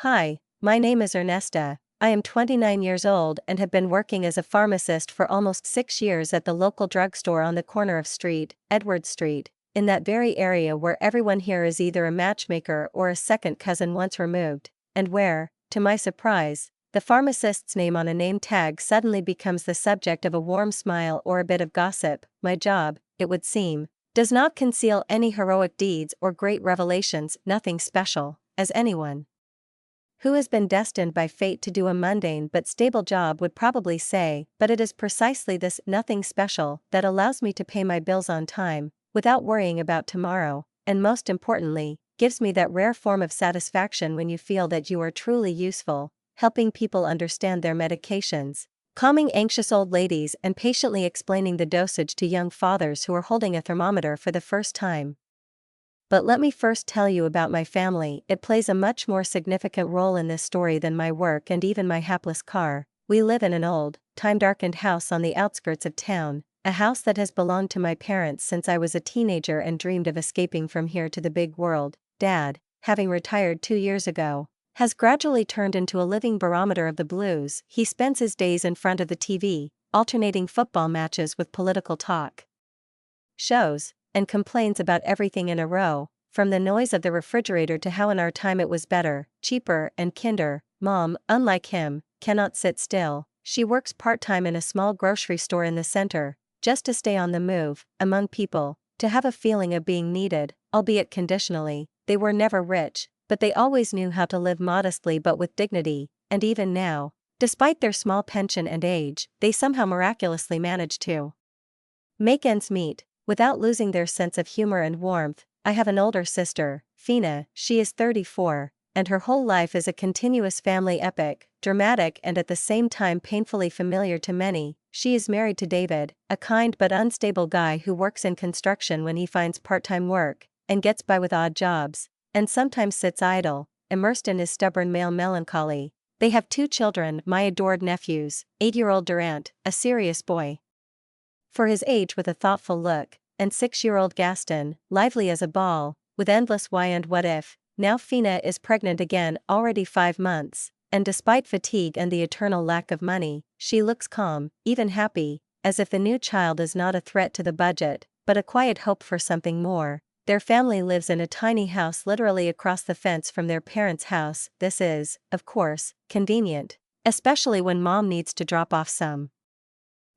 Hi, my name is Ernesta. I am 29 years old and have been working as a pharmacist for almost 6 years at the local drugstore on the corner of Edward Street, in that very area where everyone here is either a matchmaker or a second cousin once removed, and where, to my surprise, the pharmacist's name on a name tag suddenly becomes the subject of a warm smile or a bit of gossip. My job, it would seem, does not conceal any heroic deeds or great revelations, nothing special, as anyone who has been destined by fate to do a mundane but stable job would probably say, but it is precisely this nothing special that allows me to pay my bills on time, without worrying about tomorrow, and most importantly, gives me that rare form of satisfaction when you feel that you are truly useful, helping people understand their medications, calming anxious old ladies and patiently explaining the dosage to young fathers who are holding a thermometer for the first time. But let me first tell you about my family. It plays a much more significant role in this story than my work and even my hapless car. We live in an old, time-darkened house on the outskirts of town, a house that has belonged to my parents since I was a teenager and dreamed of escaping from here to the big world. Dad, having retired 2 years ago, has gradually turned into a living barometer of the blues. He spends his days in front of the TV, alternating football matches with political talk shows, and complains about everything in a row, from the noise of the refrigerator to how in our time it was better, cheaper, and kinder. Mom, unlike him, cannot sit still. She works part-time in a small grocery store in the center, just to stay on the move, among people, to have a feeling of being needed, albeit conditionally. They were never rich, but they always knew how to live modestly but with dignity, and even now, despite their small pension and age, they somehow miraculously manage to make ends meet, without losing their sense of humor and warmth. I have an older sister, Fina. She is 34, and her whole life is a continuous family epic, dramatic and at the same time painfully familiar to many. She is married to David, a kind but unstable guy who works in construction when he finds part-time work, and gets by with odd jobs, and sometimes sits idle, immersed in his stubborn male melancholy. They have 2 children, my adored nephews, 8-year-old Durant, a serious boy for his age with a thoughtful look, and 6-year-old Gaston, lively as a ball, with endless why and what if. Now Fina is pregnant again, already 5 months, and despite fatigue and the eternal lack of money, she looks calm, even happy, as if the new child is not a threat to the budget, but a quiet hope for something more. Their family lives in a tiny house literally across the fence from their parents' house. This is, of course, convenient, especially when Mom needs to drop off some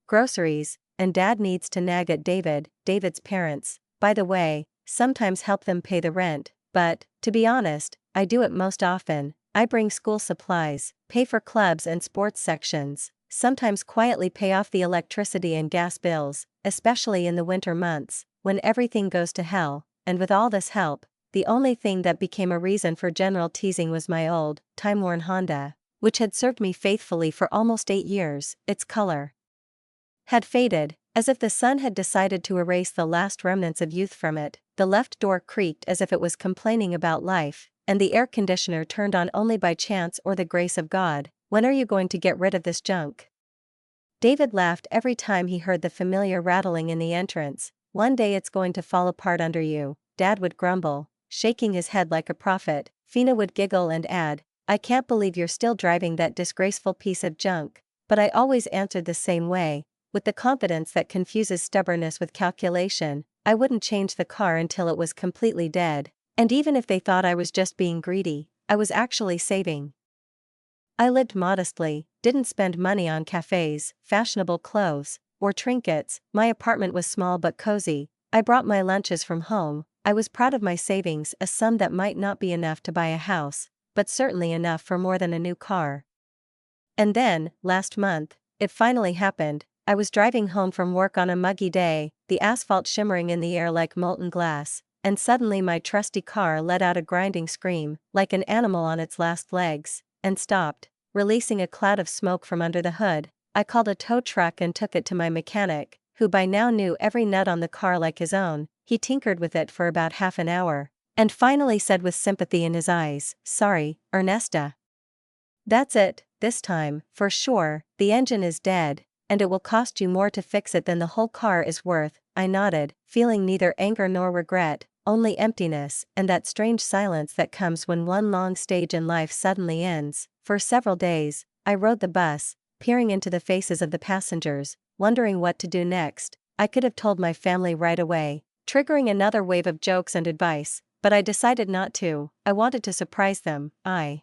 groceries, and Dad needs to nag at David's parents, by the way, sometimes help them pay the rent, but, to be honest, I do it most often. I bring school supplies, pay for clubs and sports sections, sometimes quietly pay off the electricity and gas bills, especially in the winter months, when everything goes to hell. And with all this help, the only thing that became a reason for general teasing was my old, time-worn Honda, which had served me faithfully for almost 8 years. Its color had faded, as if the sun had decided to erase the last remnants of youth from it. The left door creaked as if it was complaining about life, and the air conditioner turned on only by chance or the grace of God. When are you going to get rid of this junk? David laughed every time he heard the familiar rattling in the entrance. One day it's going to fall apart under you, Dad would grumble, shaking his head like a prophet. Fina would giggle and add, I can't believe you're still driving that disgraceful piece of junk. But I always answered the same way, with the confidence that confuses stubbornness with calculation. I wouldn't change the car until it was completely dead, and even if they thought I was just being greedy, I was actually saving. I lived modestly, didn't spend money on cafes, fashionable clothes, or trinkets. My apartment was small but cozy. I brought my lunches from home. I was proud of my savings, a sum that might not be enough to buy a house, but certainly enough for more than a new car. And then, last month, it finally happened. I was driving home from work on a muggy day, the asphalt shimmering in the air like molten glass, and suddenly my trusty car let out a grinding scream, like an animal on its last legs, and stopped, releasing a cloud of smoke from under the hood. I called a tow truck and took it to my mechanic, who by now knew every nut on the car like his own. He tinkered with it for about half an hour, and finally said with sympathy in his eyes, Sorry, Ernesta. That's it, this time, for sure. The engine is dead, and it will cost you more to fix it than the whole car is worth. I nodded, feeling neither anger nor regret, only emptiness and that strange silence that comes when one long stage in life suddenly ends. For several days, I rode the bus, peering into the faces of the passengers, wondering what to do next. I could have told my family right away, triggering another wave of jokes and advice, but I decided not to. I wanted to surprise them. I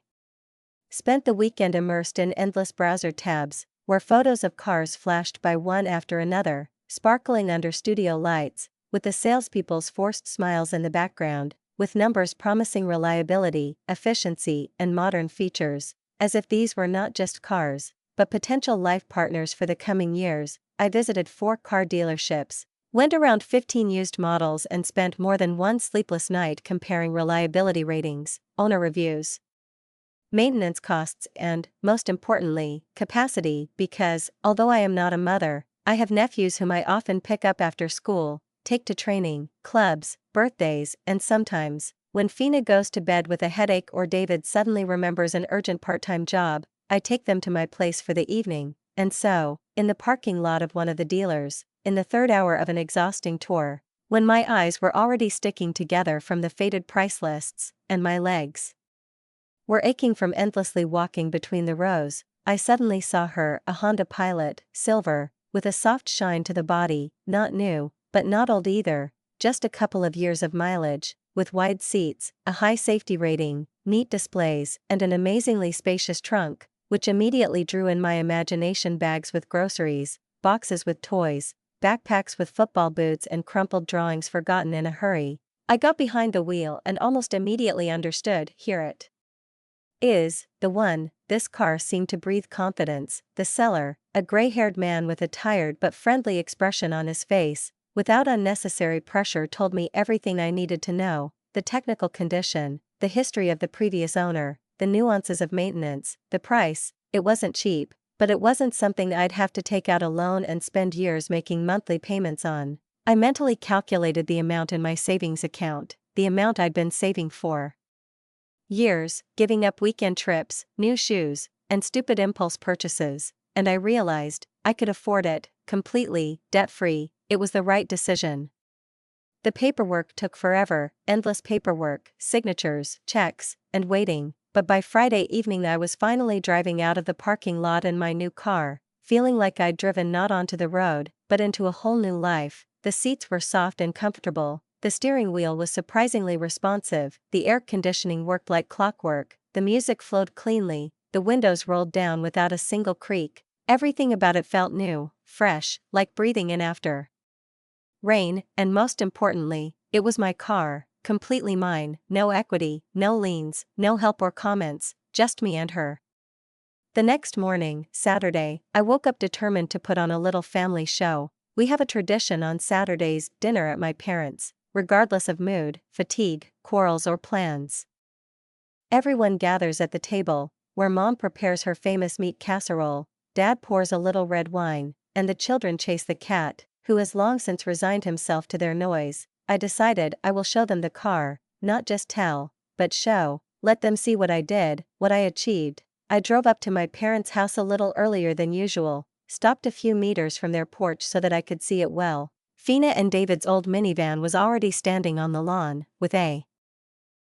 spent the weekend immersed in endless browser tabs, where photos of cars flashed by one after another, sparkling under studio lights, with the salespeople's forced smiles in the background, with numbers promising reliability, efficiency, and modern features. As if these were not just cars, but potential life partners for the coming years, I visited 4 car dealerships, went around 15 used models, and spent more than one sleepless night comparing reliability ratings, owner reviews, maintenance costs, and, most importantly, capacity, because, although I am not a mother, I have nephews whom I often pick up after school, take to training, clubs, birthdays, and sometimes, when Fina goes to bed with a headache or David suddenly remembers an urgent part-time job, I take them to my place for the evening. And so, in the parking lot of one of the dealers, in the third hour of an exhausting tour, when my eyes were already sticking together from the faded price lists, and my legs were aching from endlessly walking between the rows, I suddenly saw her, a Honda Pilot, silver, with a soft shine to the body, not new, but not old either, just a couple of years of mileage, with wide seats, a high safety rating, neat displays, and an amazingly spacious trunk, which immediately drew in my imagination: bags with groceries, boxes with toys, backpacks with football boots, and crumpled drawings forgotten in a hurry. I got behind the wheel and almost immediately understood: here it is, the one. This car seemed to breathe confidence. The seller, a gray-haired man with a tired but friendly expression on his face, without unnecessary pressure told me everything I needed to know: the technical condition, the history of the previous owner, the nuances of maintenance, the price. It wasn't cheap, but it wasn't something I'd have to take out a loan and spend years making monthly payments on. I mentally calculated the amount in my savings account, the amount I'd been saving for years, giving up weekend trips, new shoes, and stupid impulse purchases, and I realized I could afford it, completely, debt-free. It was the right decision. The paperwork took forever, endless paperwork, signatures, checks, and waiting, but by Friday evening I was finally driving out of the parking lot in my new car, feeling like I'd driven not onto the road, but into a whole new life. The seats were soft and comfortable. The steering wheel was surprisingly responsive, the air conditioning worked like clockwork, the music flowed cleanly, the windows rolled down without a single creak. Everything about it felt new, fresh, like breathing in after rain, and most importantly, it was my car, completely mine, no equity, no liens, no help or comments, just me and her. The next morning, Saturday, I woke up determined to put on a little family show. We have a tradition on Saturdays: dinner at my parents'. Regardless of mood, fatigue, quarrels, or plans, everyone gathers at the table, where Mom prepares her famous meat casserole, Dad pours a little red wine, and the children chase the cat, who has long since resigned himself to their noise. I decided I will show them the car, not just tell, but show, let them see what I did, what I achieved. I drove up to my parents' house a little earlier than usual, stopped a few meters from their porch so that I could see it well. Fina and David's old minivan was already standing on the lawn, with a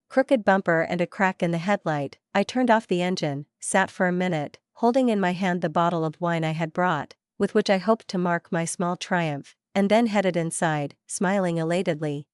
crooked bumper and a crack in the headlight. I turned off the engine, sat for a minute, holding in my hand the bottle of wine I had brought, with which I hoped to mark my small triumph, and then headed inside, smiling elatedly.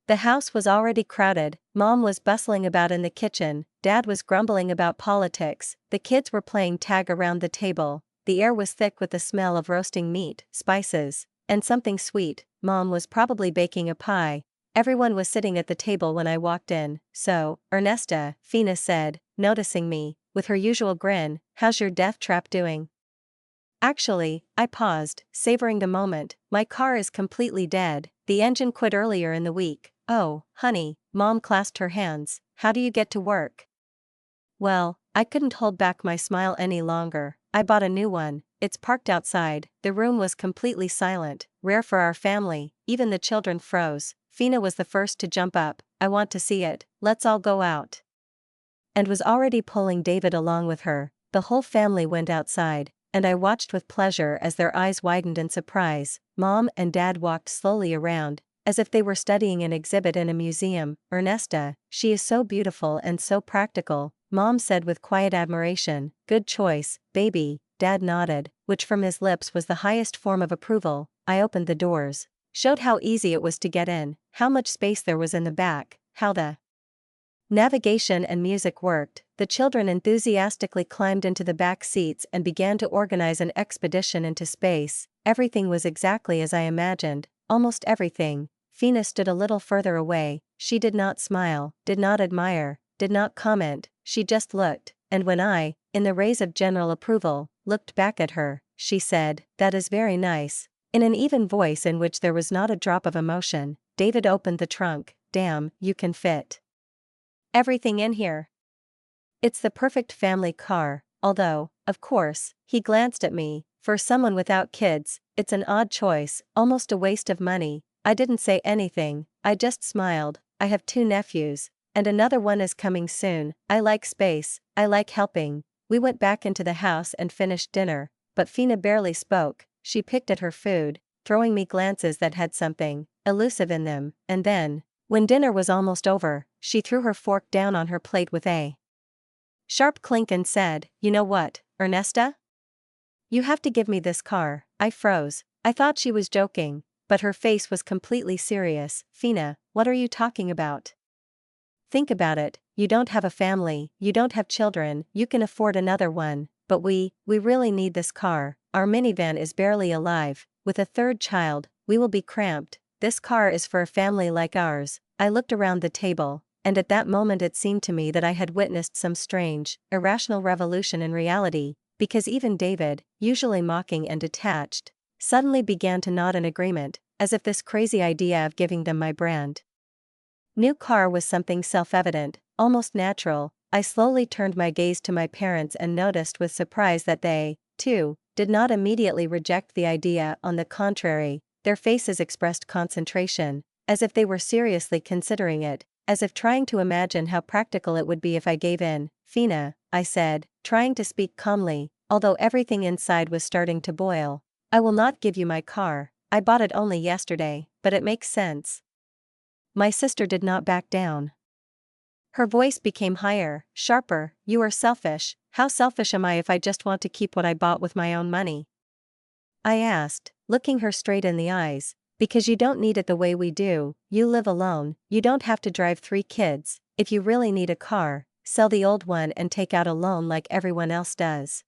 The house was already crowded. Mom was bustling about in the kitchen, Dad was grumbling about politics, the kids were playing tag around the table. The air was thick with the smell of roasting meat, spices, and something sweet. Mom was probably baking a pie. Everyone was sitting at the table when I walked in. "So, Ernesta," Fina said, noticing me, with her usual grin, "how's your death trap doing?" Actually, I paused, savoring the moment. My car is completely dead. The engine quit earlier in the week. "Oh, honey," Mom clasped her hands, "how do you get to work?" Well, I couldn't hold back my smile any longer. I bought a new one. It's parked outside. The room was completely silent, rare for our family. Even the children froze. Fina was the first to jump up. "I want to see it, let's all go out." And was already pulling David along with her. The whole family went outside, and I watched with pleasure as their eyes widened in surprise. Mom and Dad walked slowly around, as if they were studying an exhibit in a museum. Ernesta, she is so beautiful and so practical, Mom said with quiet admiration. Good choice, baby, Dad nodded, which from his lips was the highest form of approval. I opened the doors, showed how easy it was to get in, how much space there was in the back, how the navigation and music worked. The children enthusiastically climbed into the back seats and began to organize an expedition into space. Everything was exactly as I imagined, almost everything. Fina stood a little further away. She did not smile, did not admire, did not comment, she just looked, and when I, in the rays of general approval, looked back at her, she said, "That is very nice," in an even voice in which there was not a drop of emotion. David opened the trunk. Damn, you can fit everything in here. It's the perfect family car, although, of course, he glanced at me, for someone without kids, it's an odd choice, almost a waste of money. I didn't say anything, I just smiled. I have 2 nephews, and another one is coming soon. I like space, I like helping. We went back into the house and finished dinner, but Fina barely spoke. She picked at her food, throwing me glances that had something elusive in them, and then, when dinner was almost over, she threw her fork down on her plate with a sharp clink and said, "You know what, Ernesta? You have to give me this car." I froze. I thought she was joking, but her face was completely serious. Fina, what are you talking about? Think about it, you don't have a family, you don't have children, you can afford another one, but we really need this car. Our minivan is barely alive. With a 3rd child, we will be cramped. This car is for a family like ours. I looked around the table, and at that moment it seemed to me that I had witnessed some strange, irrational revolution in reality, because even David, usually mocking and detached, suddenly began to nod in agreement, as if this crazy idea of giving them my brand new car was something self-evident, almost natural. I slowly turned my gaze to my parents and noticed with surprise that they, too, did not immediately reject the idea. On the contrary, their faces expressed concentration, as if they were seriously considering it, as if trying to imagine how practical it would be if I gave in. Fina, I said, trying to speak calmly, although everything inside was starting to boil. I will not give you my car. I bought it only yesterday, but it makes sense. My sister did not back down. Her voice became higher, sharper. You are selfish. How selfish am I if I just want to keep what I bought with my own money? I asked, looking her straight in the eyes. Because you don't need it the way we do. You live alone, you don't have to drive 3 kids. If you really need a car, sell the old one and take out a loan like everyone else does.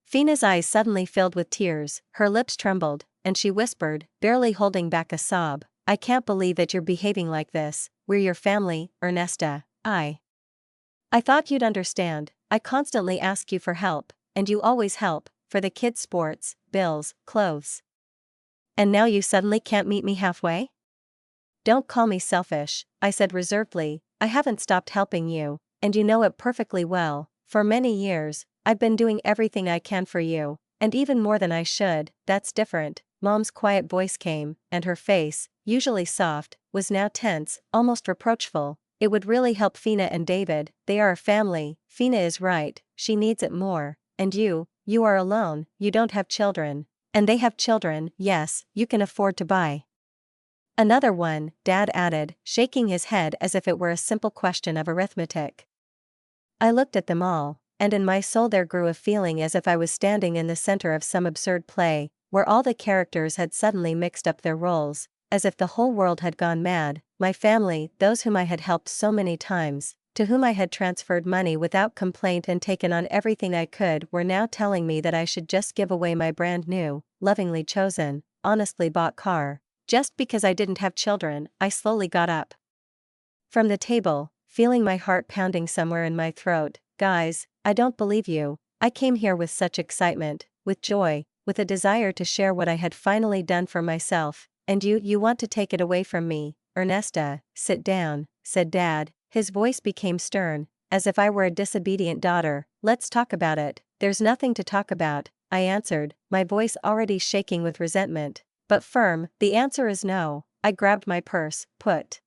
Fina's eyes suddenly filled with tears, her lips trembled, and she whispered, barely holding back a sob, "I can't believe that you're behaving like this. We're your family, Ernesta. I thought you'd understand. I constantly ask you for help, and you always help, for the kids' sports, bills, clothes. And now you suddenly can't meet me halfway?" "Don't call me selfish," I said reservedly. "I haven't stopped helping you, and you know it perfectly well. For many years, I've been doing everything I can for you, and even more than I should." "That's different." Mom's quiet voice came, and her face, usually soft, was now tense, almost reproachful. "It would really help Fina and David. They are a family. Fina is right, she needs it more. And you are alone, you don't have children. And they have children. Yes, you can afford to buy another one," Dad added, shaking his head as if it were a simple question of arithmetic. I looked at them all, and in my soul there grew a feeling as if I was standing in the center of some absurd play, where all the characters had suddenly mixed up their roles, as if the whole world had gone mad. My family, those whom I had helped so many times, to whom I had transferred money without complaint and taken on everything I could, were now telling me that I should just give away my brand new, lovingly chosen, honestly bought car, just because I didn't have children. I slowly got up from the table, feeling my heart pounding somewhere in my throat. "Guys, I don't believe you. I came here with such excitement, with joy, with a desire to share what I had finally done for myself, and you want to take it away from me." "Ernesta, sit down," said Dad. His voice became stern, as if I were a disobedient daughter. "Let's talk about it." "There's nothing to talk about," I answered, my voice already shaking with resentment, but firm. "The answer is no." I grabbed my purse, put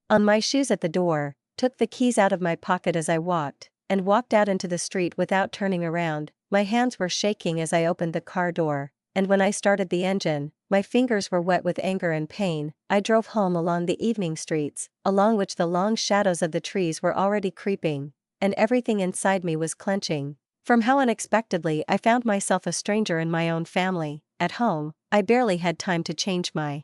on my shoes at the door, took the keys out of my pocket as I walked, and walked out into the street without turning around. My hands were shaking as I opened the car door, and when I started the engine, My fingers were wet with anger and pain. I drove home along the evening streets, along which the long shadows of the trees were already creeping, and everything inside me was clenching. From how unexpectedly I found myself a stranger in my own family. At home, I barely had time to change my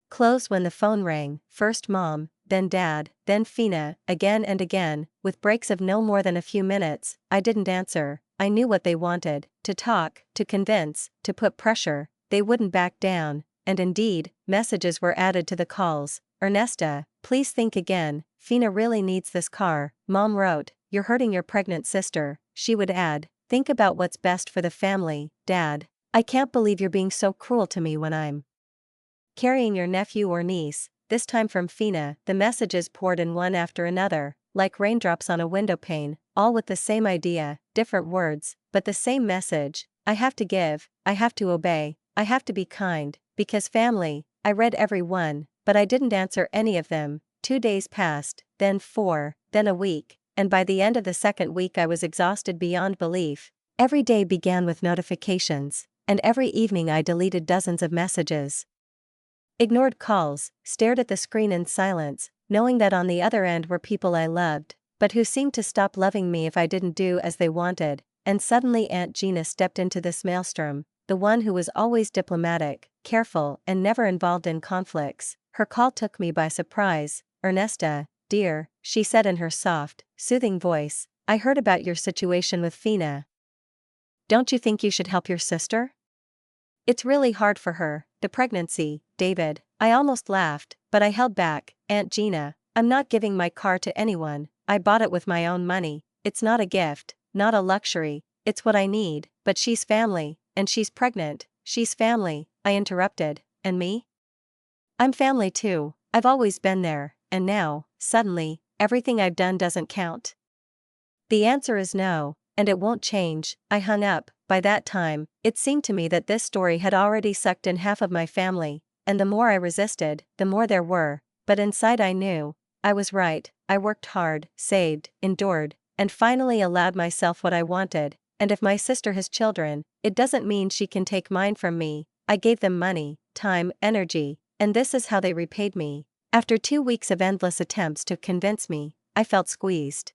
clothes when the phone rang, first Mom, then Dad, then Fina, again and again, with breaks of no more than a few minutes. I didn't answer. I knew what they wanted: to talk, to convince, to put pressure. They wouldn't back down, and indeed, messages were added to the calls. Ernesta, please think again. Fina really needs this car. Mom wrote, you're hurting your pregnant sister. She would add, think about what's best for the family. Dad, I can't believe you're being so cruel to me when I'm carrying your nephew or niece. This time from Fina, the messages poured in one after another, like raindrops on a windowpane, all with the same idea, different words, but the same message. I have to give, I have to obey, I have to be kind, because family. I read every one, but I didn't answer any of them. 2 days passed, then 4, then a week, and by the end of the second week I was exhausted beyond belief. Every day began with notifications, and every evening I deleted dozens of messages. Ignored calls, stared at the screen in silence, knowing that on the other end were people I loved, but who seemed to stop loving me if I didn't do as they wanted. And suddenly Aunt Gina stepped into this maelstrom, the one who was always diplomatic, careful, and never involved in conflicts. Her call took me by surprise. Ernesta, dear, she said in her soft, soothing voice, I heard about your situation with Fina. Don't you think you should help your sister? It's really hard for her, the pregnancy, David. I almost laughed, but I held back. Aunt Gina, I'm not giving my car to anyone. I bought it with my own money. It's not a gift, not a luxury, it's what I need. But she's family, and she's pregnant. She's family, I interrupted. And me? I'm family too. I've always been there, and now, suddenly, everything I've done doesn't count. The answer is no, and it won't change. I hung up. By that time, it seemed to me that this story had already sucked in half of my family, and the more I resisted, the more there were. But inside I knew I was right. I worked hard, saved, endured, and finally allowed myself what I wanted. And if my sister has children, it doesn't mean she can take mine from me. I gave them money, time, energy, and this is how they repaid me. After 2 weeks of endless attempts to convince me, I felt squeezed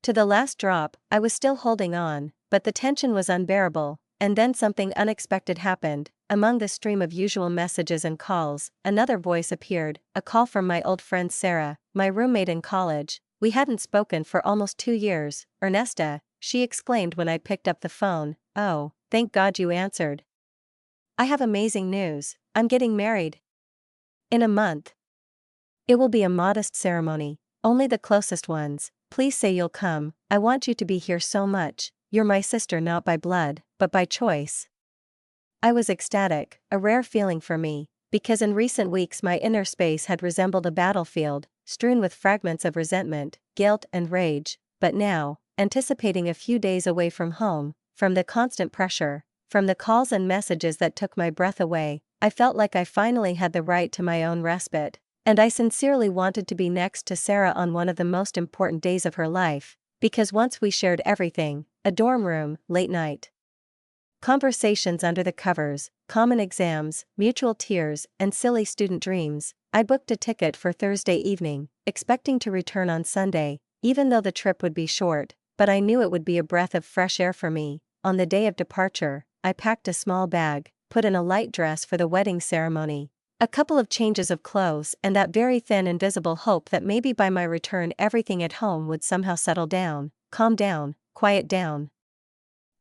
to the last drop. I was still holding on, but the tension was unbearable, and then something unexpected happened. Among the stream of usual messages and calls, another voice appeared, a call from my old friend Sarah, my roommate in college. We hadn't spoken for almost 2 years. Ernesta, she exclaimed when I picked up the phone, oh, thank God you answered. I have amazing news. I'm getting married in a month. It will be a modest ceremony, only the closest ones. Please say you'll come. I want you to be here so much. You're my sister not by blood, but by choice. I was ecstatic, a rare feeling for me, because in recent weeks my inner space had resembled a battlefield, strewn with fragments of resentment, guilt, and rage. But now, anticipating a few days away from home, from the constant pressure, from the calls and messages that took my breath away, I felt like I finally had the right to my own respite. And I sincerely wanted to be next to Sarah on one of the most important days of her life, because once we shared everything: a dorm room, late night conversations under the covers, common exams, mutual tears, and silly student dreams. I booked a ticket for Thursday evening, expecting to return on Sunday, even though the trip would be short, but I knew it would be a breath of fresh air for me. On the day of departure, I packed a small bag, put in a light dress for the wedding ceremony, a couple of changes of clothes, and that very thin invisible hope that maybe by my return everything at home would somehow settle down, calm down, quiet down,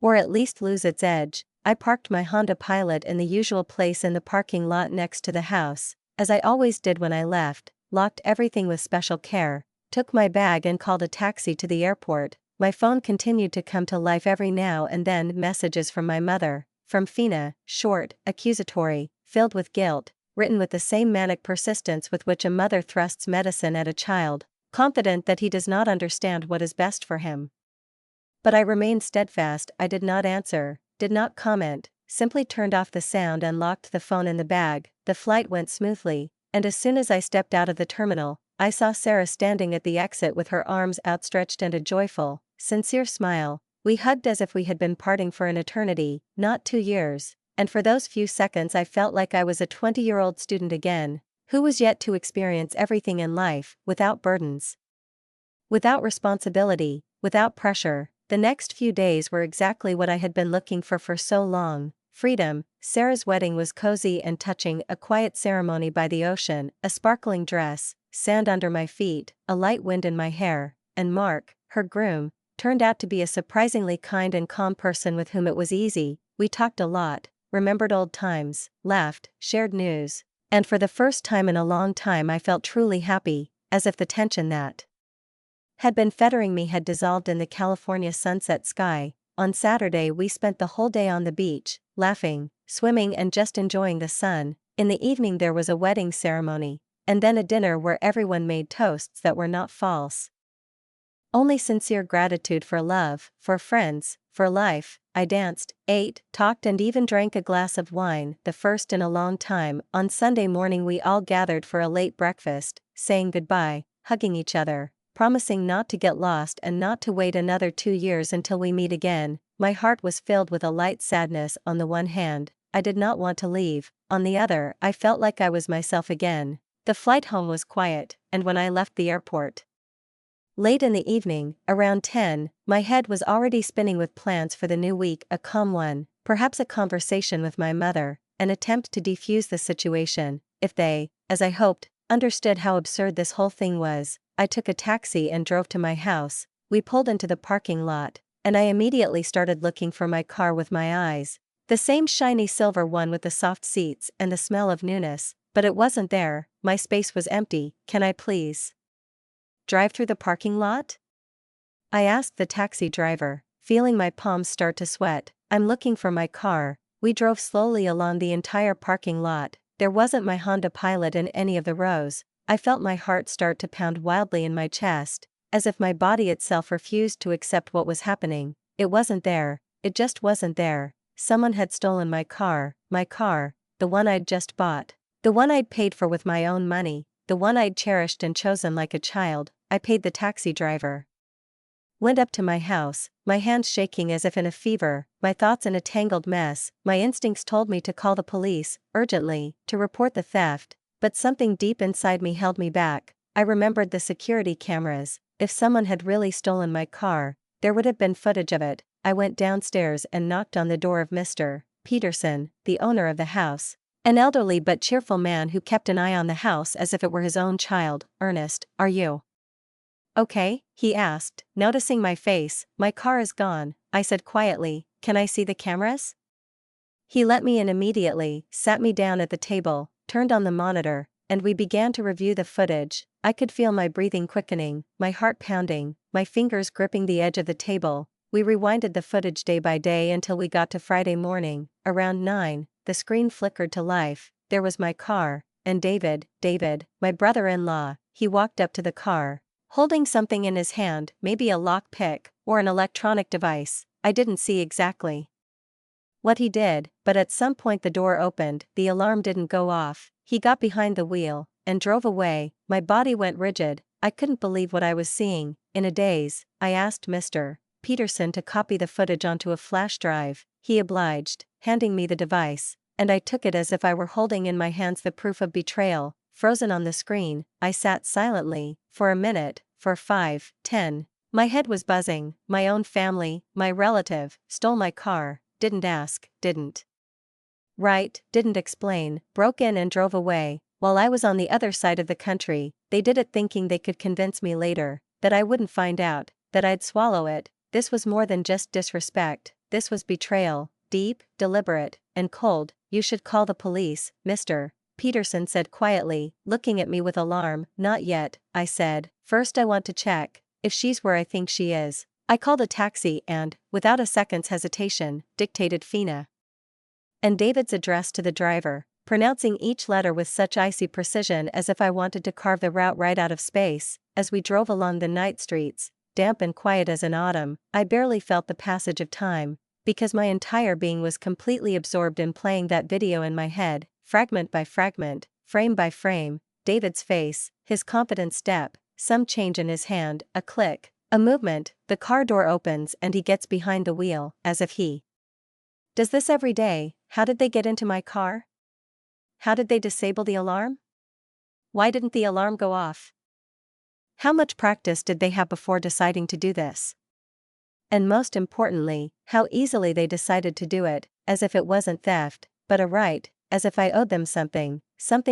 or at least lose its edge. I parked my Honda Pilot in the usual place in the parking lot next to the house, as I always did when I left, locked everything with special care, took my bag and called a taxi to the airport. My phone continued to come to life every now and then. Messages from my mother, from Fina, short, accusatory, filled with guilt, written with the same manic persistence with which a mother thrusts medicine at a child, confident that he does not understand what is best for him. But I remained steadfast. I did not answer, did not comment, simply turned off the sound and locked the phone in the bag. The flight went smoothly, and as soon as I stepped out of the terminal, I saw Sarah standing at the exit with her arms outstretched and a joyful, sincere smile. We hugged as if we had been parting for an eternity, not 2 years. and for those few seconds I felt like I was a 20-year-old student again, who was yet to experience everything in life, without burdens, without responsibility, without pressure. The next few days were exactly what I had been looking for so long: freedom. Sarah's wedding was cozy and touching, a quiet ceremony by the ocean, a sparkling dress, sand under my feet, a light wind in my hair, and Mark, her groom, turned out to be a surprisingly kind and calm person with whom it was easy. We talked a lot, remembered old times, laughed, shared news, and for the first time in a long time I felt truly happy, as if the tension that had been fettering me had dissolved in the California sunset sky. On Saturday we spent the whole day on the beach, laughing, swimming and just enjoying the sun. In the evening there was a wedding ceremony, and then a dinner where everyone made toasts that were not false, only sincere gratitude for love, for friends, for life. I danced, ate, talked and even drank a glass of wine, the first in a long time. On Sunday morning we all gathered for a late breakfast, saying goodbye, hugging each other, promising not to get lost and not to wait another 2 years until we meet again. My heart was filled with a light sadness. On the one hand, I did not want to leave, on the other, I felt like I was myself again. The flight home was quiet, and when I left the airport late in the evening, around 10, my head was already spinning with plans for the new week, a calm one, perhaps a conversation with my mother, an attempt to defuse the situation. If they, as I hoped, understood how absurd this whole thing was. I took a taxi and drove to my house. We pulled into the parking lot, and I immediately started looking for my car with my eyes. The same shiny silver one with the soft seats and the smell of newness, but it wasn't there. My space was empty. "Can I please drive through the parking lot?" I asked the taxi driver, feeling my palms start to sweat. "I'm looking for my car." We drove slowly along the entire parking lot. There wasn't my Honda Pilot in any of the rows. I felt my heart start to pound wildly in my chest, as if my body itself refused to accept what was happening. It wasn't there. It just wasn't there. Someone had stolen my car, the one I'd just bought, the one I'd paid for with my own money, the one I'd cherished and chosen like a child. I paid the taxi driver, went up to my house, my hands shaking as if in a fever, my thoughts in a tangled mess. My instincts told me to call the police, urgently, to report the theft, but something deep inside me held me back. I remembered the security cameras. If someone had really stolen my car, there would have been footage of it. I went downstairs and knocked on the door of Mr. Peterson, the owner of the house, an elderly but cheerful man who kept an eye on the house as if it were his own child. "Ernest, are you okay?" he asked, noticing my face. "My car is gone," I said quietly. "Can I see the cameras?" He let me in immediately, sat me down at the table, turned on the monitor, and we began to review the footage. I could feel my breathing quickening, my heart pounding, my fingers gripping the edge of the table. We rewinded the footage day by day until we got to Friday morning. Around 9, the screen flickered to life. There was my car, and David, my brother-in-law. He walked up to the car, holding something in his hand, maybe a lock pick, or an electronic device. I didn't see exactly what he did, but at some point the door opened, the alarm didn't go off. He got behind the wheel, and drove away. My body went rigid. I couldn't believe what I was seeing. In a daze, I asked Mr. Peterson to copy the footage onto a flash drive. He obliged, handing me the device, and I took it as if I were holding in my hands the proof of betrayal. Frozen on the screen, I sat silently, for a minute, for 5, 10. My head was buzzing. My own family, my relative, stole my car, didn't ask, didn't write, didn't explain, broke in and drove away. While I was on the other side of the country, they did it thinking they could convince me later, that I wouldn't find out, that I'd swallow it. This was more than just disrespect, this was betrayal, deep, deliberate, and cold. "You should call the police, Mr. Peterson said quietly, looking at me with alarm. "Not yet," I said. "First I want to check if she's where I think she is." I called a taxi and, without a second's hesitation, dictated Fina and David's address to the driver, pronouncing each letter with such icy precision as if I wanted to carve the route right out of space. As we drove along the night streets, damp and quiet as in autumn, I barely felt the passage of time, because my entire being was completely absorbed in playing that video in my head, fragment by fragment, frame by frame. David's face, his confident step, some change in his hand, a click, a movement, the car door opens and he gets behind the wheel, as if he Does this every day? How did they get into my car? How did they disable the alarm? Why didn't the alarm go off? How much practice did they have before deciding to do this? And most importantly, how easily they decided to do it, as if it wasn't theft, but a right, as if I owed them something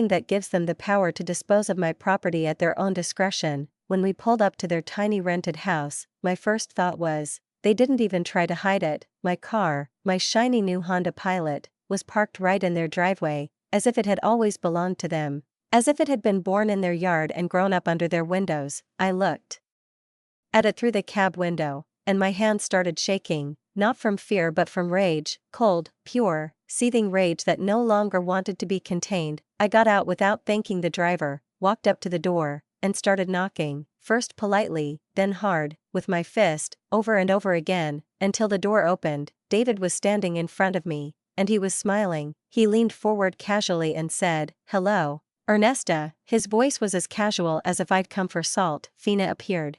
that gives them the power to dispose of my property at their own discretion. When we pulled up to their tiny rented house, my first thought was, they didn't even try to hide it. My car, my shiny new Honda Pilot, was parked right in their driveway, as if it had always belonged to them, as if it had been born in their yard and grown up under their windows. I looked at it through the cab window, and my hands started shaking, not from fear but from rage, cold, pure, seething rage that no longer wanted to be contained. I got out without thanking the driver, walked up to the door, and started knocking, first politely, then hard, with my fist, over and over again, until the door opened. David was standing in front of me, and he was smiling. He leaned forward casually and said, "Hello, Ernesta." His voice was as casual as if I'd come for salt. Fina appeared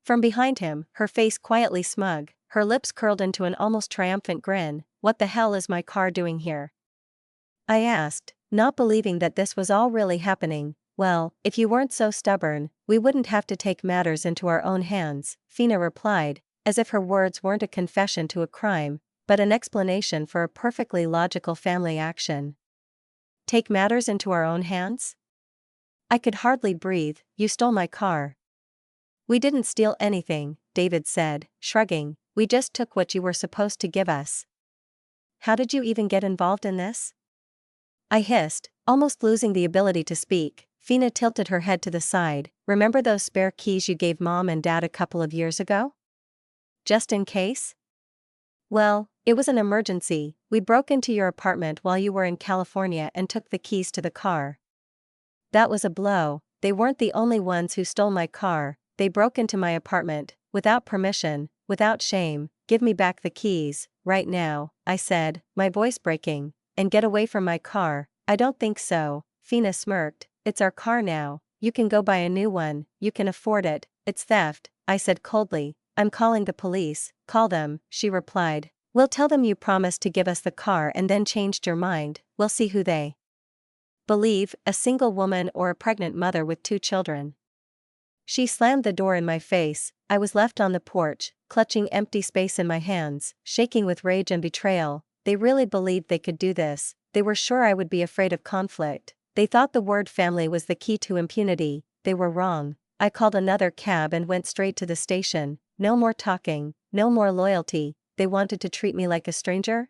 from behind him, her face quietly smug, her lips curled into an almost triumphant grin. "What the hell is my car doing here?" I asked, not believing that this was all really happening. "Well, if you weren't so stubborn, we wouldn't have to take matters into our own hands," Fina replied, as if her words weren't a confession to a crime, but an explanation for a perfectly logical family action. Take matters into our own hands? I could hardly breathe. "You stole my car." "We didn't steal anything," David said, shrugging. "We just took what you were supposed to give us." "How did you even get involved in this?" I hissed, almost losing the ability to speak. Fina tilted her head to the side. "Remember those spare keys you gave Mom and Dad a couple of years ago? Just in case?" "Well, it was an emergency. We broke into your apartment while you were in California and took the keys to the car." That was a blow. They weren't the only ones who stole my car. They broke into my apartment, without permission, without shame. "Give me back the keys, right now," I said, my voice breaking. "And get away from my car." "I don't think so," Fina smirked. "It's our car now. You can go buy a new one, you can afford it." "It's theft," I said coldly. "I'm calling the police." "Call them," she replied. "We'll tell them you promised to give us the car and then changed your mind. We'll see who they believe, a single woman or a pregnant mother with 2 children." She slammed the door in my face. I was left on the porch, clutching empty space in my hands, shaking with rage and betrayal. They really believed they could do this. They were sure I would be afraid of conflict. They thought the word family was the key to impunity. They were wrong. I called another cab and went straight to the station. No more talking, no more loyalty. They wanted to treat me like a stranger?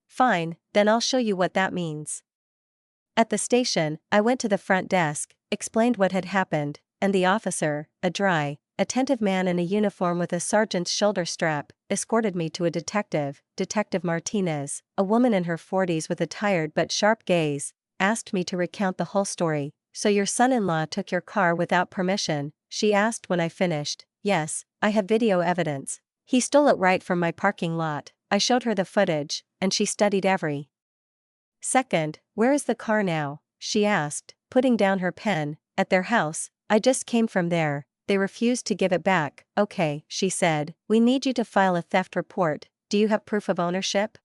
Fine, then I'll show you what that means. At the station, I went to the front desk, explained what had happened, and the officer, a dry, attentive man in a uniform with a sergeant's shoulder strap, escorted me to a detective, Detective Martinez, a woman in her 40s with a tired but sharp gaze, asked me to recount the whole story. "So your son-in-law took your car without permission?" she asked when I finished. "Yes, I have video evidence. He stole it right from my parking lot." I showed her the footage, and she studied every second. "Where is the car now?" she asked, putting down her pen. "At their house. I just came from there. They refused to give it back." "Okay," she said, "we need you to file a theft report. Do you have proof of ownership?"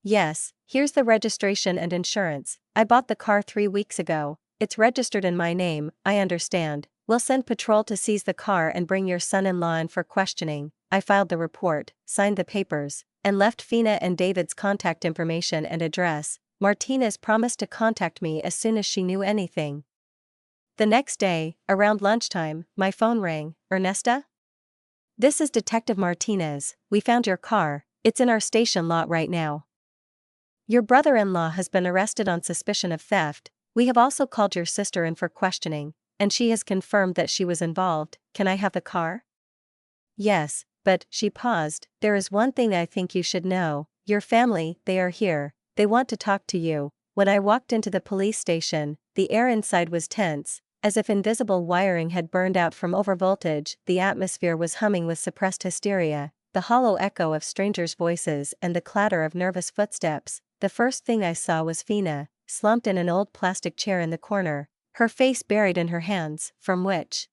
"Yes, here's the registration and insurance. I bought the car 3 weeks ago. It's registered in my name." "I understand. We'll send patrol to seize the car and bring your son-in-law in for questioning." I filed the report, signed the papers, and left Fina and David's contact information and address. Martinez promised to contact me as soon as she knew anything. The next day, around lunchtime, my phone rang. "Ernesta? This is Detective Martinez. We found your car. It's in our station lot right now. Your brother-in-law has been arrested on suspicion of theft. We have also called your sister in for questioning, and she has confirmed that she was involved. Can I have the car?" "Yes, but," she paused, "there is one thing I think you should know. Your family, they are here. They want to talk to you." When I walked into the police station, the air inside was tense, as if invisible wiring had burned out from overvoltage. The atmosphere was humming with suppressed hysteria, the hollow echo of strangers' voices and the clatter of nervous footsteps. The first thing I saw was Fina, slumped in an old plastic chair in the corner, her face buried in her hands, from which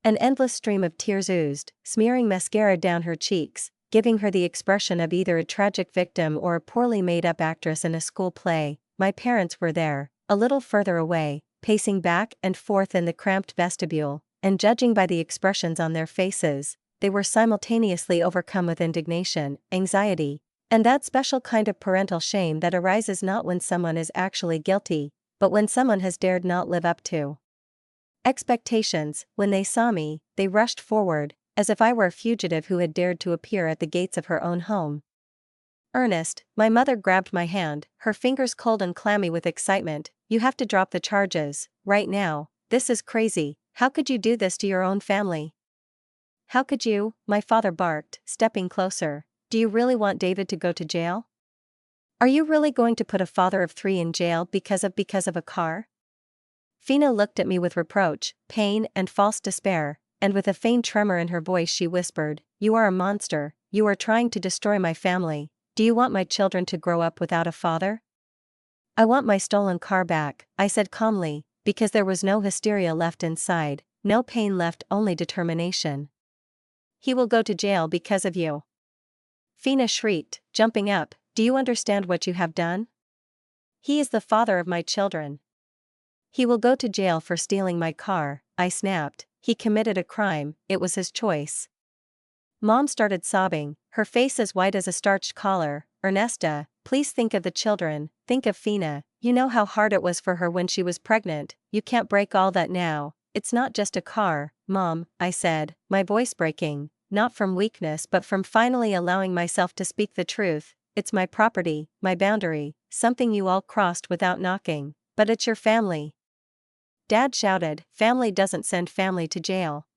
an endless stream of tears oozed, smearing mascara down her cheeks. giving her the expression of either a tragic victim or a poorly made-up actress in a school play. My parents were there, a little further away, pacing back and forth in the cramped vestibule, and judging by the expressions on their faces, they were simultaneously overcome with indignation, anxiety, and that special kind of parental shame that arises not when someone is actually guilty, but when someone has dared not live up to expectations. When they saw me, they rushed forward, as if I were a fugitive who had dared to appear at the gates of her own home. "Ernest," my mother grabbed my hand, her fingers cold and clammy with excitement, "you have to drop the charges, right now. This is crazy. How could you do this to your own family?" "How could you?" my father barked, stepping closer. "Do you really want David to go to jail? Are you really going to put a father of 3 in jail because of a car?" Fina looked at me with reproach, pain and false despair, and with a faint tremor in her voice she whispered, "You are a monster, you are trying to destroy my family. Do you want my children to grow up without a father?" "I want my stolen car back," I said calmly, because there was no hysteria left inside, no pain left, only determination. "He will go to jail because of you," Fina shrieked, jumping up. "Do you understand what you have done? He is the father of my children." "He will go to jail for stealing my car," I snapped. "He committed a crime, it was his choice." Mom started sobbing, her face as white as a starched collar. "Ernesta, please think of the children, think of Fina. You know how hard it was for her when she was pregnant. You can't break all that now. It's not just a car, Mom," I said, my voice breaking, not from weakness but from finally allowing myself to speak the truth. "It's my property, my boundary, something you all crossed without knocking. But it's your family." Dad shouted, "Family doesn't send family to jail.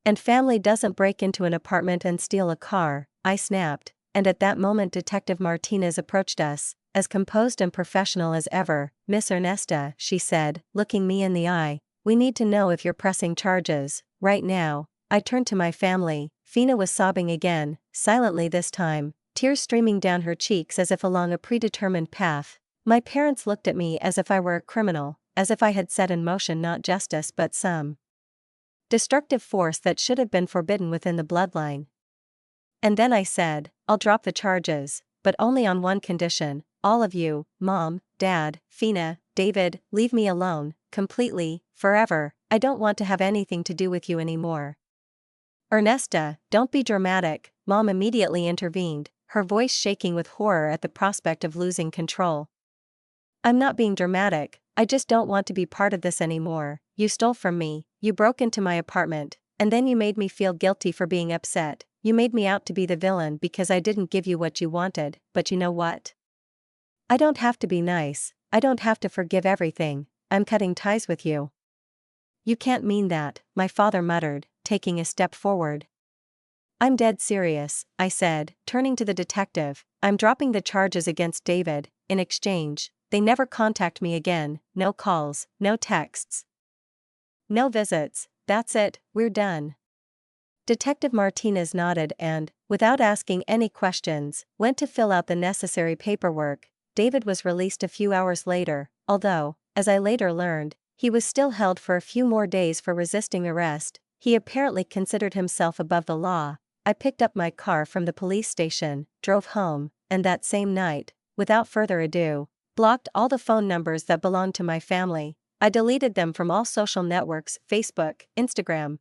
And family doesn't break into an apartment and steal a car," I snapped, and at that moment Detective Martinez approached us, as composed and professional as ever. "Miss Ernesta," she said, looking me in the eye, "we need to know if you're pressing charges, right now." I turned to my family. Fina was sobbing again, silently this time, tears streaming down her cheeks as if along a predetermined path. My parents looked at me as if I were a criminal, as if I had set in motion not justice but some destructive force that should have been forbidden within the bloodline. And then I said, "I'll drop the charges, but only on one condition. All of you, Mom, Dad, Fina, David, leave me alone, completely, forever. I don't want to have anything to do with you anymore." "Ernesta, don't be dramatic," Mom immediately intervened, her voice shaking with horror at the prospect of losing control. "I'm not being dramatic, I just don't want to be part of this anymore. You stole from me, you broke into my apartment, and then you made me feel guilty for being upset. You made me out to be the villain because I didn't give you what you wanted, but you know what? I don't have to be nice, I don't have to forgive everything. I'm cutting ties with you." "You can't mean that," my father muttered, taking a step forward. "I'm dead serious," I said, turning to the detective. "I'm dropping the charges against David. In exchange, they never contact me again. No calls, no texts, no visits. That's it, we're done." Detective Martinez nodded and, without asking any questions, went to fill out the necessary paperwork. David was released a few hours later, although, as I later learned, he was still held for a few more days for resisting arrest. He apparently considered himself above the law. I picked up my car from the police station, drove home, and that same night, without further ado, blocked all the phone numbers that belonged to my family. I deleted them from all social networks, Facebook, Instagram,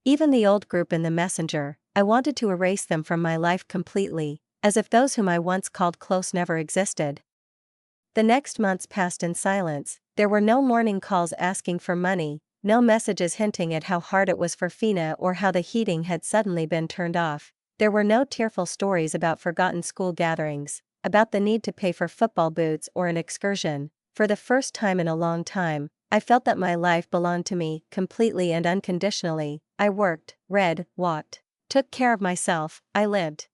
even the old group in the Messenger. I wanted to erase them from my life completely, as if those whom I once called close never existed. The next months passed in silence. There were no morning calls asking for money, no messages hinting at how hard it was for Fina or how the heating had suddenly been turned off. There were no tearful stories about forgotten school gatherings, about the need to pay for football boots or an excursion. For the first time in a long time, I felt that my life belonged to me, completely and unconditionally. I worked, read, walked, took care of myself, I lived.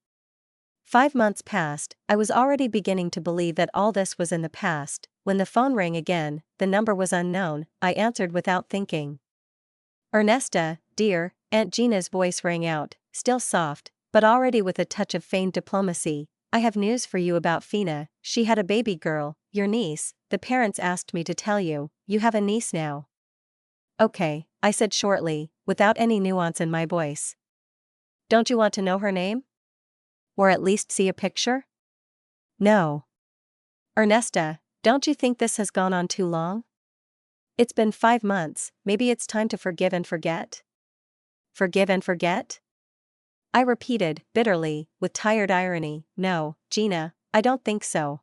5 months passed. I was already beginning to believe that all this was in the past. When the phone rang again, the number was unknown. I answered without thinking. "Ernesta, dear," Aunt Gina's voice rang out, still soft, but already with a touch of feigned diplomacy. "I have news for you about Fina. She had a baby girl, your niece. The parents asked me to tell you, you have a niece now." "Okay," I said shortly, without any nuance in my voice. "Don't you want to know her name?" Or at least see a picture? No. Ernesta, don't you think this has gone on too long? It's been 5 months, maybe it's time to forgive and forget? Forgive and forget? I repeated, bitterly, with tired irony, no, Gina, I don't think so.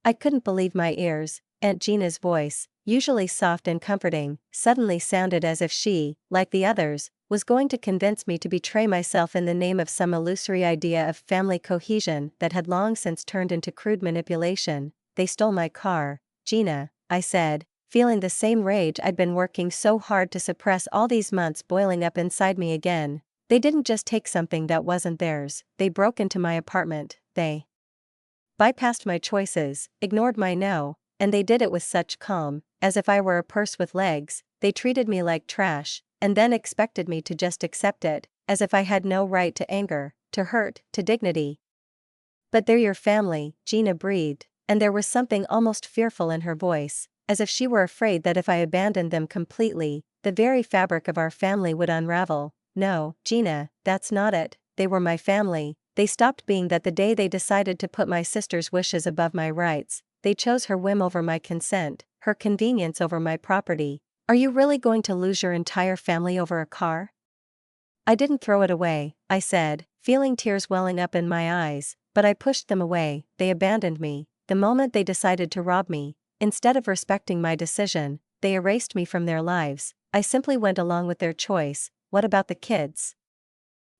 I couldn't believe my ears. Aunt Gina's voice, usually soft and comforting, suddenly sounded as if she, like the others, was going to convince me to betray myself in the name of some illusory idea of family cohesion that had long since turned into crude manipulation. They stole my car, Gina, I said, feeling the same rage I'd been working so hard to suppress all these months boiling up inside me again. They didn't just take something that wasn't theirs, they broke into my apartment, they bypassed my choices, ignored my no, and they did it with such calm, as if I were a purse with legs. They treated me like trash, and then expected me to just accept it, as if I had no right to anger, to hurt, to dignity. But they're your family, Gina breathed, and there was something almost fearful in her voice, as if she were afraid that if I abandoned them completely, the very fabric of our family would unravel. No, Gina, that's not it. They were my family. They stopped being that the day they decided to put my sister's wishes above my rights. They chose her whim over my consent, her convenience over my property. Are you really going to lose your entire family over a car? I didn't throw it away, I said, feeling tears welling up in my eyes, but I pushed them away. They abandoned me. The moment they decided to rob me, instead of respecting my decision, they erased me from their lives. I simply went along with their choice. What about the kids?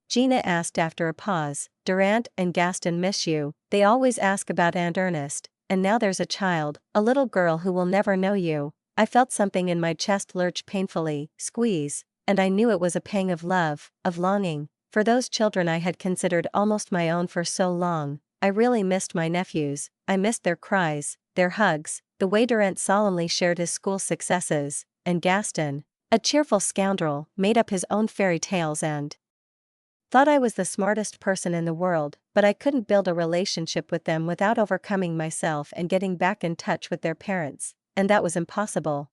Gina asked after a pause. Durant and Gaston miss you. They always ask about Aunt Ernest, and now there's a child, a little girl who will never know you. I felt something in my chest lurch painfully, squeeze, and I knew it was a pang of love, of longing, for those children I had considered almost my own for so long. I really missed my nephews. I missed their cries, their hugs, the way Durant solemnly shared his school successes, and Gaston, a cheerful scoundrel, made up his own fairy tales and thought I was the smartest person in the world, but I couldn't build a relationship with them without overcoming myself and getting back in touch with their parents, and that was impossible.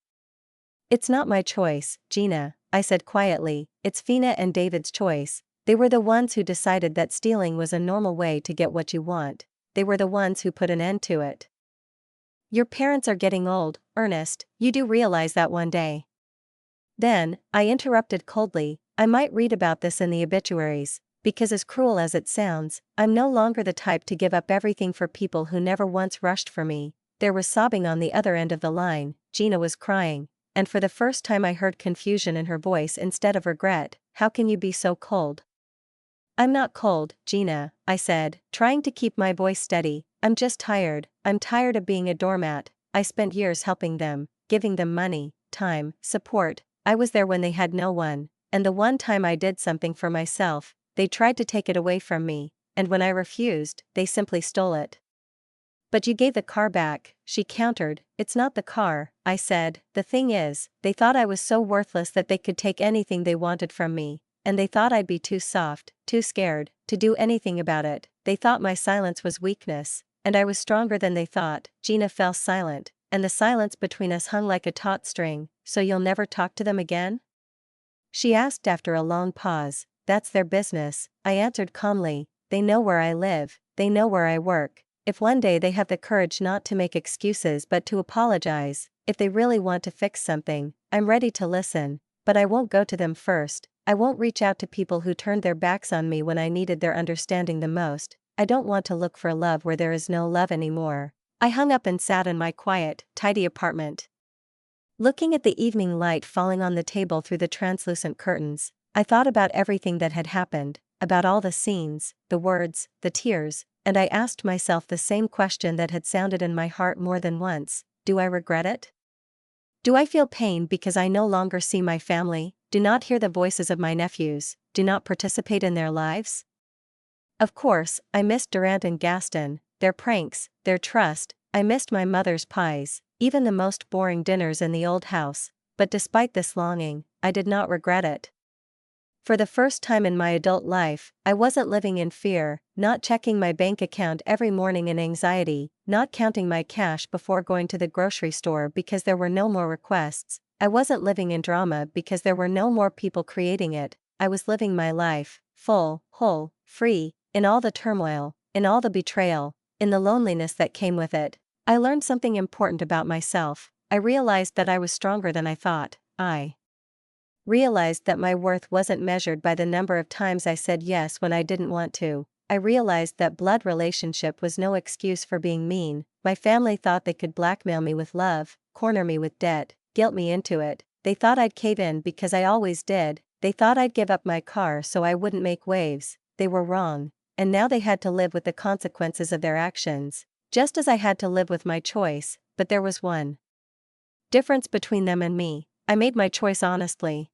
It's not my choice, Gina, I said quietly, it's Fina and David's choice. They were the ones who decided that stealing was a normal way to get what you want. They were the ones who put an end to it. Your parents are getting old, Ernest, you do realize that one day. Then, I interrupted coldly, I might read about this in the obituaries, because as cruel as it sounds, I'm no longer the type to give up everything for people who never once rushed for me. There was sobbing on the other end of the line. Gina was crying, and for the first time I heard confusion in her voice instead of regret. How can you be so cold? I'm not cold, Gina, I said, trying to keep my voice steady. I'm just tired. I'm tired of being a doormat. I spent years helping them, giving them money, time, support. I was there when they had no one, and the one time I did something for myself, they tried to take it away from me, and when I refused, they simply stole it. But you gave the car back, she countered. It's not the car, I said. The thing is, they thought I was so worthless that they could take anything they wanted from me, and they thought I'd be too soft, too scared, to do anything about it. They thought my silence was weakness, and I was stronger than they thought. Gina fell silent, and the silence between us hung like a taut string. So you'll never talk to them again? She asked after a long pause. That's their business, I answered calmly. They know where I live, they know where I work. If one day they have the courage not to make excuses but to apologize, if they really want to fix something, I'm ready to listen, but I won't go to them first. I won't reach out to people who turned their backs on me when I needed their understanding the most. I don't want to look for love where there is no love anymore. I hung up and sat in my quiet, tidy apartment. Looking at the evening light falling on the table through the translucent curtains, I thought about everything that had happened, about all the scenes, the words, the tears, and I asked myself the same question that had sounded in my heart more than once. Do I regret it? Do I feel pain because I no longer see my family, do not hear the voices of my nephews, do not participate in their lives? Of course, I missed Durant and Gaston, their pranks, their trust. I missed my mother's pies, even the most boring dinners in the old house, but despite this longing, I did not regret it. For the first time in my adult life, I wasn't living in fear, not checking my bank account every morning in anxiety, not counting my cash before going to the grocery store because there were no more requests. I wasn't living in drama because there were no more people creating it. I was living my life, full, whole, free, In all the turmoil, in all the betrayal, in the loneliness that came with it, I learned something important about myself. I realized that I was stronger than I thought. I realized that my worth wasn't measured by the number of times I said yes when I didn't want to. I realized that blood relationship was no excuse for being mean. My family thought they could blackmail me with love, corner me with debt, guilt me into it. They thought I'd cave in because I always did. They thought I'd give up my car so I wouldn't make waves. They were wrong. And now they had to live with the consequences of their actions. Just as I had to live with my choice, but there was one difference between them and me. I made my choice honestly.